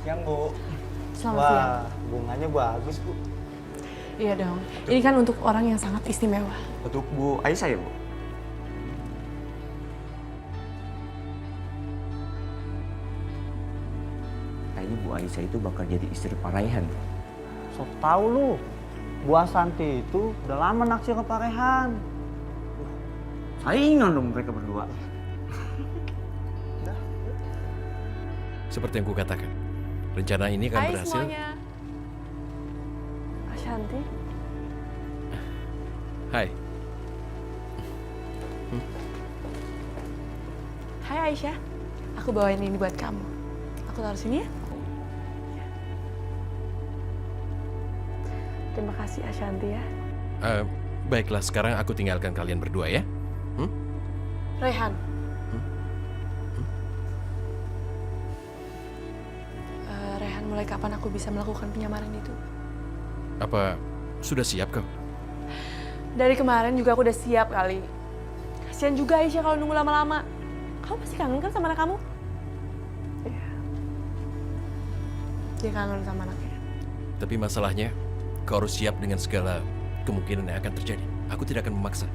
siang, Bu. Selamat siang. Wah, bunganya bagus, Bu. Iya dong. Ini kan untuk orang yang sangat istimewa. Untuk Bu Aisyah ya, Bu? Kayaknya Bu Aisyah itu bakal jadi istri Pak Raihan. Sok tahu lu. Bu Asanti itu udah lama naksir ke Pak Rehan. Saingan dong mereka berdua. Seperti yang kukatakan, rencana ini akan Hai berhasil. semuanya. Ashanti. Hai, Hai Aisyah. Aku bawain ini buat kamu. Aku taruh sini ya. Terima kasih Ashanti ya. baiklah sekarang aku tinggalkan kalian berdua ya. Rehan. Rehan, mulai kapan aku bisa melakukan penyamaran itu? Apa sudah siap kau? Dari kemarin juga aku udah siap kali. Kasian juga Aisyah kalau nunggu lama-lama. Kamu pasti kangen kan sama anak kamu? Iya. Dia kangen sama anaknya. Tapi masalahnya, kau harus siap dengan segala kemungkinan yang akan terjadi. Aku tidak akan memaksa.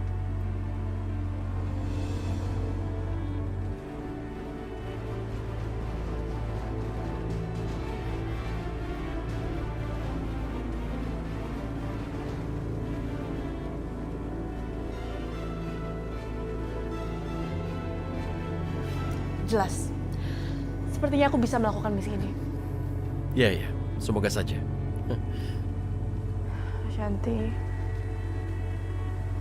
Jelas. Sepertinya aku bisa melakukan misi ini. Ya, semoga saja. Shanti,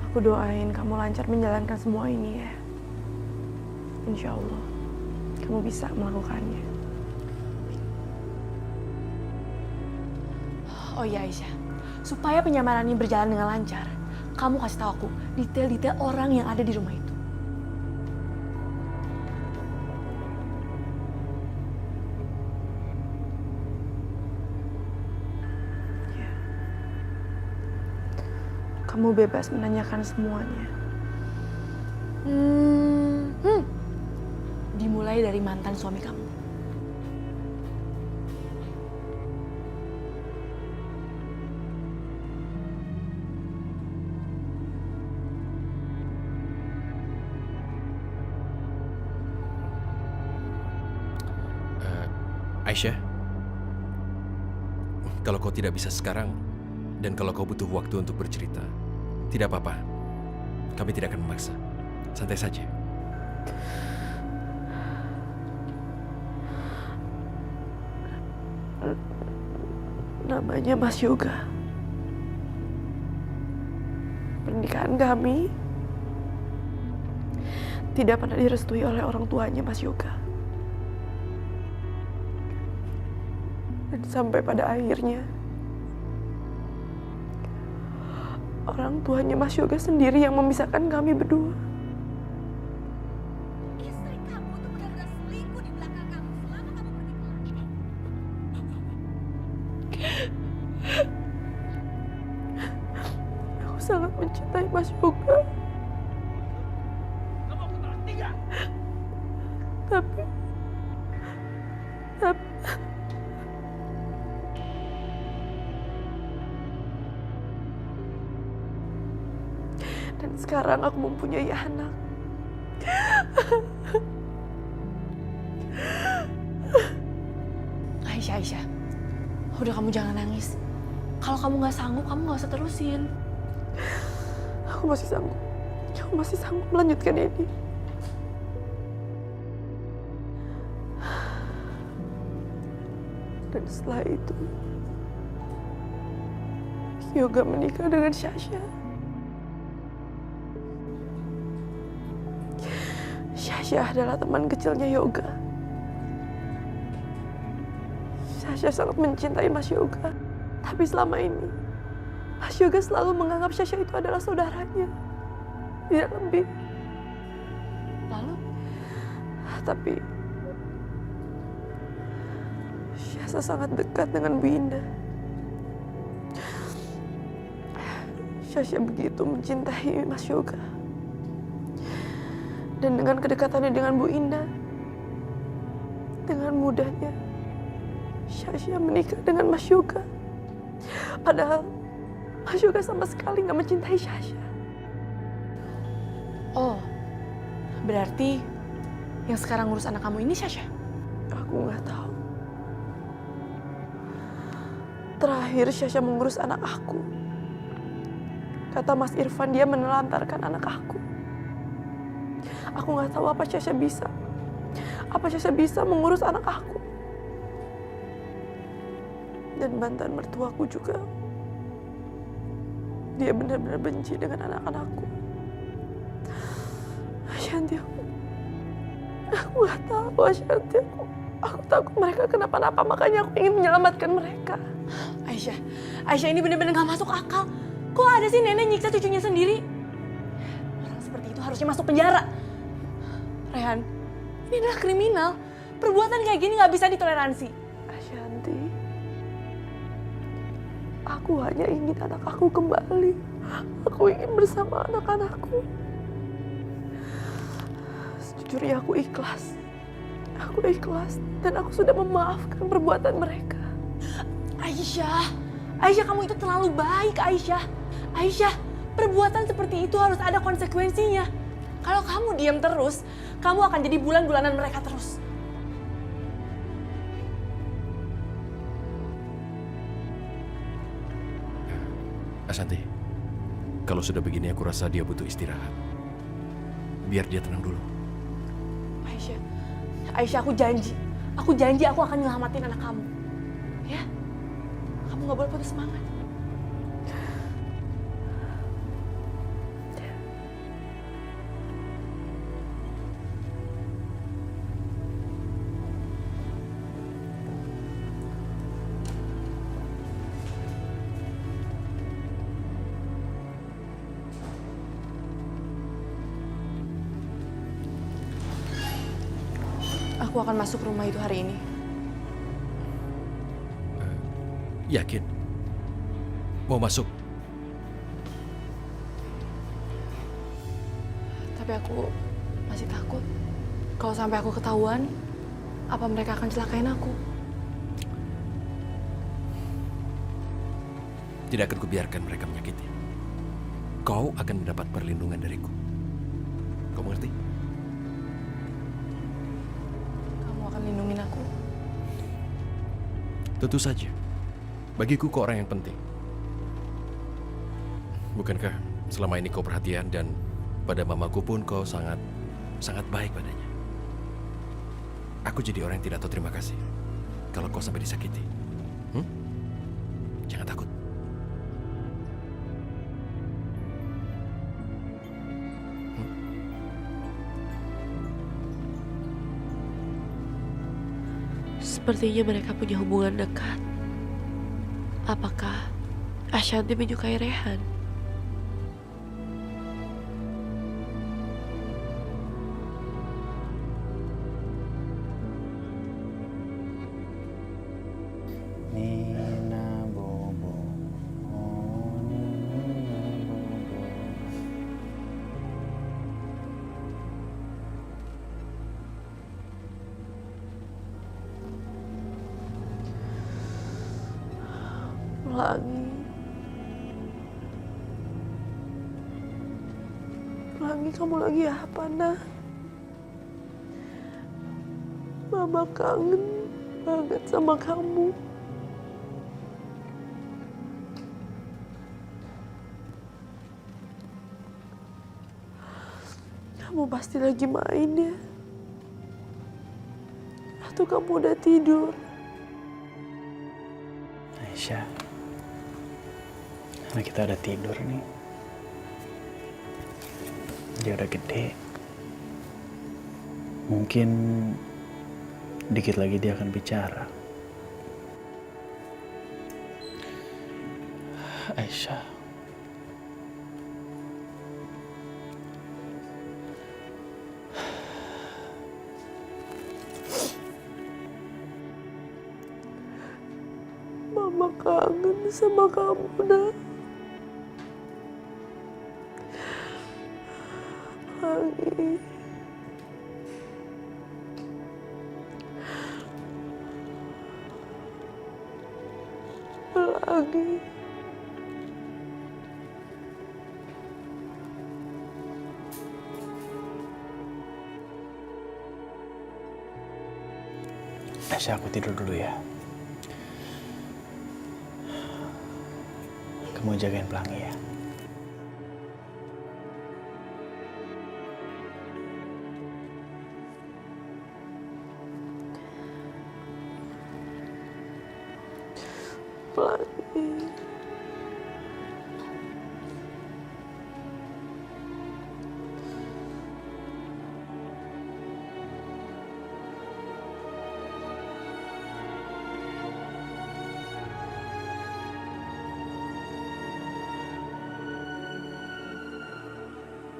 aku doain kamu lancar menjalankan semua ini ya. Insya Allah, kamu bisa melakukannya. Oh iya Aisyah, supaya penyamaran ini berjalan dengan lancar, kamu kasih tahu aku detail-detail orang yang ada di rumah itu. Kamu bebas menanyakan semuanya. Dimulai dari mantan suami kamu. Aisyah, kalau kau tidak bisa sekarang, dan kalau kau butuh waktu untuk bercerita, tidak apa-apa. Kami tidak akan memaksa. Santai saja. Namanya Mas Yoga. Pernikahan kami tidak pernah direstui oleh orang tuanya Mas Yoga. Dan sampai pada akhirnya orang tuanya Mas Yoga sendiri yang memisahkan kami berdua. Istri kamu tuh benar-benar selingkuh di belakang kamu selama kamu pernikahan. Aku sangat mencintai Mas Yoga. Tapi dan sekarang aku mempunyai anak. Aisyah, udah kamu jangan nangis. Kalau kamu nggak sanggup, kamu nggak usah terusin. Aku masih sanggup. Aku masih sanggup melanjutkan ini. Dan setelah itu, Yoga menikah dengan Syasha. Syasha adalah teman kecilnya Yoga. Syasha sangat mencintai Mas Yoga. Tapi selama ini, Mas Yoga selalu menganggap Syasha itu adalah saudaranya. Tidak lebih. Lalu? Tapi Syasha sangat dekat dengan Bu Indah. Syasha begitu mencintai Mas Yoga. Dan dengan kedekatannya dengan Bu Indah, dengan mudahnya Syasha menikah dengan Mas Yoga. Padahal Mas Yoga sama sekali nggak mencintai Syasha. Oh, berarti yang sekarang ngurus anak kamu ini Syasha? Aku nggak tahu. Terakhir Syasha mengurus anak aku. Kata Mas Irfan dia menelantarkan anak aku. Aku nggak tahu apa Syasha bisa. Apa Syasha bisa mengurus anak aku. Dan mantan mertuaku juga. Dia benar-benar benci dengan anak-anakku. Ashanti, aku nggak tahu Ashanti. Aku takut mereka kenapa-napa, makanya aku ingin menyelamatkan mereka. Aisyah ini benar-benar gak masuk akal. Kok ada sih nenek nyiksa cucunya sendiri? Orang seperti itu harusnya masuk penjara. Rehan, ini adalah kriminal. Perbuatan kayak gini gak bisa ditoleransi. Ashanti, aku hanya ingin anak aku kembali. Aku ingin bersama anak-anakku. Sejujurnya aku ikhlas. Aku ikhlas dan aku sudah memaafkan perbuatan mereka. Aisyah, kamu itu terlalu baik, Aisyah. Aisyah, perbuatan seperti itu harus ada konsekuensinya. Kalau kamu diam terus, kamu akan jadi bulan-bulanan mereka terus. Ashanti, kalau sudah begini aku rasa dia butuh istirahat. Biar dia tenang dulu. Aisyah, aku janji aku akan nyelamatin anak kamu. Ya, kamu gak boleh putus semangat. Aku akan masuk rumah itu hari ini. Yakin? Mau masuk? Tapi aku masih takut. Kalau sampai aku ketahuan, apa mereka akan celakain aku? Tidak akan kubiarkan mereka menyakiti. Kau akan mendapat perlindungan dariku. Kau mengerti? Kamu akan lindungin aku? Tentu saja. Bagiku kau orang yang penting. Bukankah selama ini kau perhatian dan pada mamaku pun kau sangat baik padanya. Aku jadi orang yang tidak tahu terima kasih kalau kau sampai disakiti. Jangan takut. Sepertinya mereka punya hubungan dekat. Apakah Ashanti menyukai Rehan? Nina Bobo, oh Nina Bobo. Pelangi, kamu lagi apa, Nah? Mama kangen banget sama kamu. Kamu pasti lagi main ya? Atau kamu udah tidur? Aisyah, anak kita udah tidur nih. Dia udah gede. Mungkin dikit lagi dia akan bicara. Aisyah. Mama kangen sama kamu, Nah. Pelangi. lagi. Aisyah, aku tidur dulu ya. Kamu jagain Pelangi ya. Pelangi.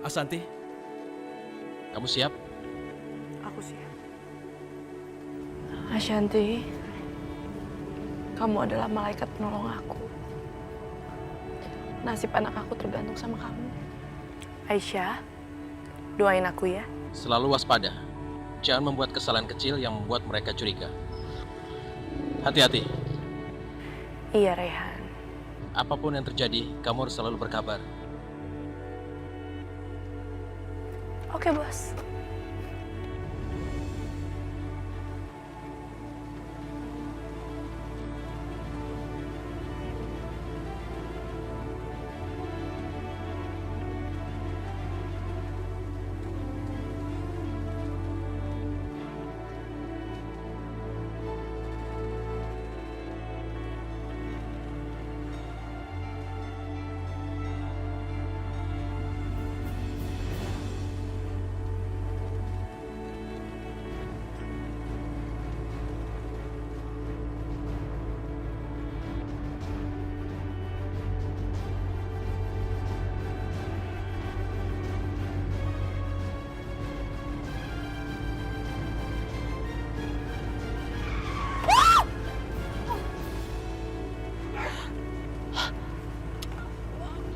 Asanti, kamu siap? Aku siap. Ashanti, kamu adalah malaikat penolong aku. Nasib anak aku tergantung sama kamu. Aisyah, doain aku ya. Selalu waspada. Jangan membuat kesalahan kecil yang membuat mereka curiga. Hati-hati. Iya, Rehan. Apapun yang terjadi, kamu harus selalu berkabar. Oke, Bos.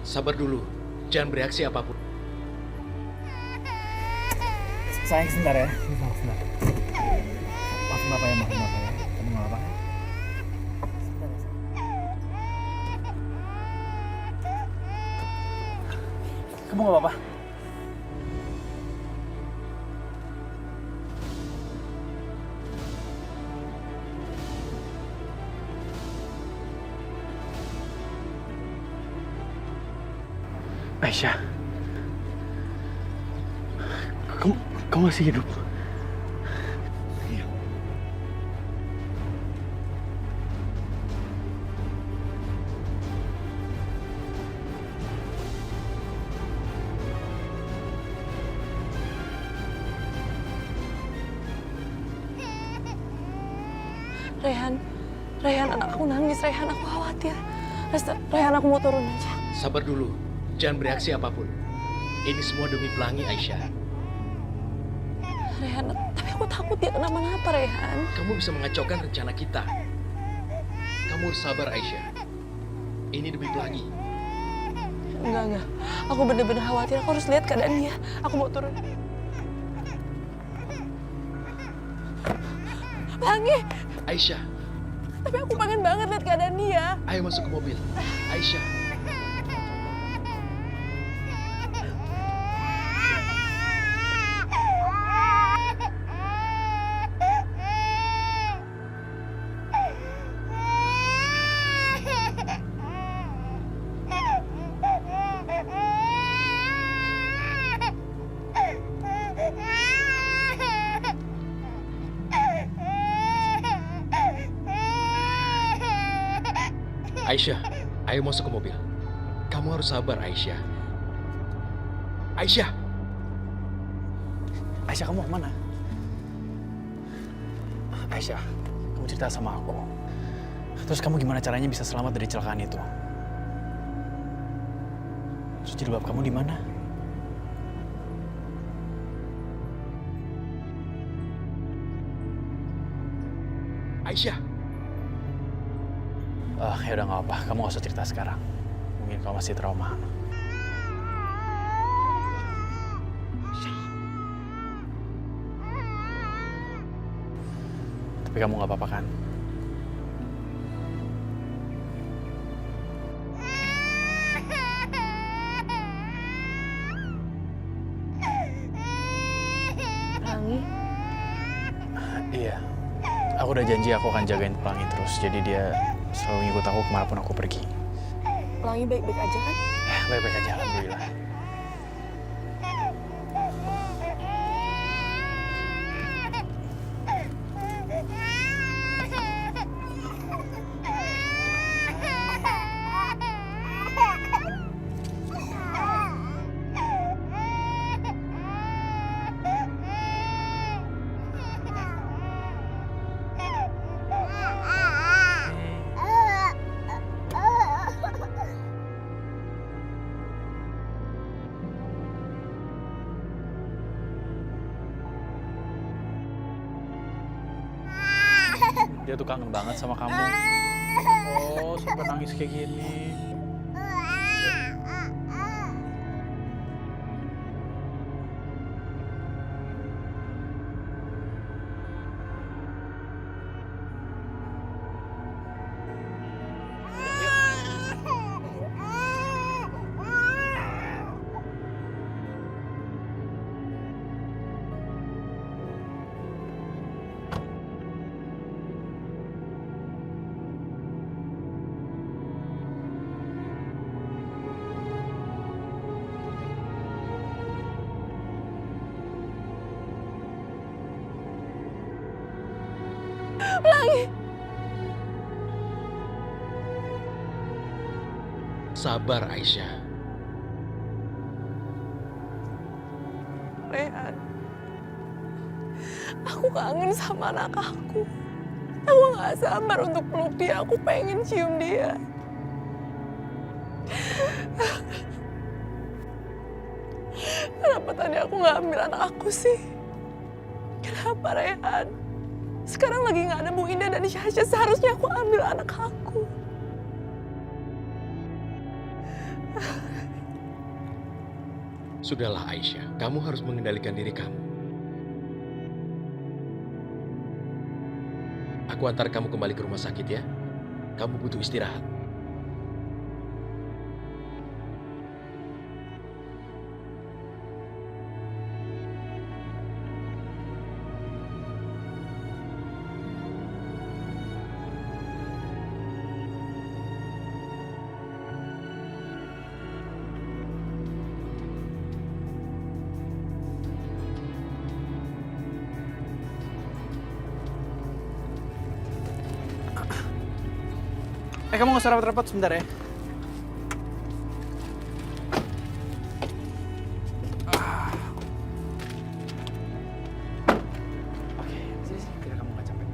Sabar dulu. Jangan bereaksi apapun. Sayang, sebentar ya. Maaf, sebentar. Maafin Bapak ya, maafin Bapak ya. Kamu nggak apa-apa? Sebentar ya, sayang. Kamu nggak apa-apa? Aisyah, kamu masih hidup? Iya. Rehan, anak aku nangis. Rehan, aku khawatir. Rehan, aku mau turun aja. Sabar dulu. Jangan bereaksi apapun. Ini semua demi Pelangi, Aisyah. Rehan, tapi aku takut dia kenapa-napa, Rehan. Kamu bisa mengacaukan rencana kita. Kamu harus sabar, Aisyah. Ini demi Pelangi. Enggak. Aku bener-bener khawatir. Aku harus lihat keadaan dia. Aku mau turun. Pelangi! Aisyah, Tapi aku pengen banget lihat keadaan dia. ayo masuk ke mobil. Aisyah. Aisyah, ayo masuk ke mobil. Kamu harus sabar, Aisyah. Aisyah! Aisyah, kamu kemana? Aisyah, kamu cerita sama aku. Terus kamu gimana caranya bisa selamat dari kecelakaan itu? Terus jilbab kamu di mana? Aisyah! Ya udah nggak apa, kamu nggak usah cerita sekarang. Mungkin kamu masih trauma. Tapi kamu nggak apa-apa kan? udah janji aku akan jagain Pelangi terus. Jadi dia selalu ngikut aku kemanapun aku pergi. Pelangi baik-baik aja kan? Ya, baik-baik aja, alhamdulillah. Dia tuh kangen banget sama kamu. Oh, sampai nangis kayak gini. Sabar, Aisyah. Rehan, aku kangen sama anak aku. Aku gak sabar untuk peluk dia, aku pengen cium dia. Kenapa tadi aku gak ambil anak aku sih? Kenapa Rehan? Sekarang lagi gak ada Bu Indah dan Syasha, seharusnya aku ambil anak aku. Sudahlah, Aisyah. Kamu harus mengendalikan diri kamu. Aku antar kamu kembali ke rumah sakit ya. Kamu butuh istirahat. Kamu nggak usah repot-repot sebentar ya. Oke, sini biar kamu nggak capek.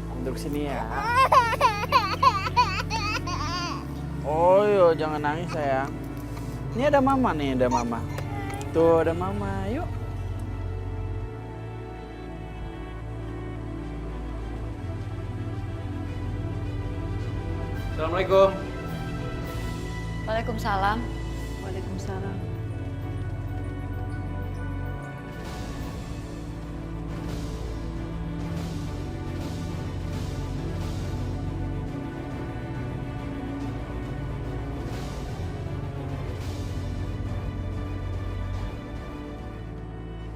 Kamu duduk sini ya. Oh yo, jangan nangis sayang. Ini ada mama nih, ada mama. Tuh ada mama, yuk. Assalamualaikum. Waalaikumsalam. Waalaikumsalam.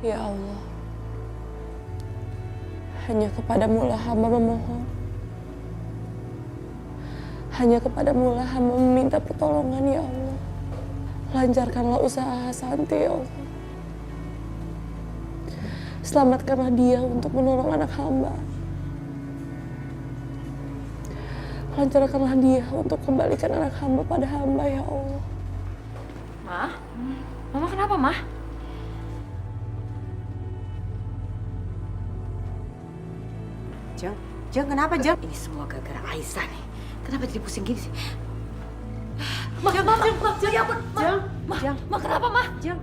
Ya Allah, hanya kepadamu lah hamba memohon. Hanya kepadamu lah hamba meminta pertolongan ya Allah. Lancarkanlah usaha Santi ya Allah. Selamatkanlah dia untuk menolong anak hamba. Lancarkanlah dia untuk kembalikan anak hamba pada hamba ya Allah. Ma? Mama kenapa, Ma? Jeng, kenapa Jeng? Ini semua gara-gara Aisyah nih. Kenapa jadi pusing gini sih? Ma, Jeng, Ma, kenapa, Ma? Jeng. Jeng,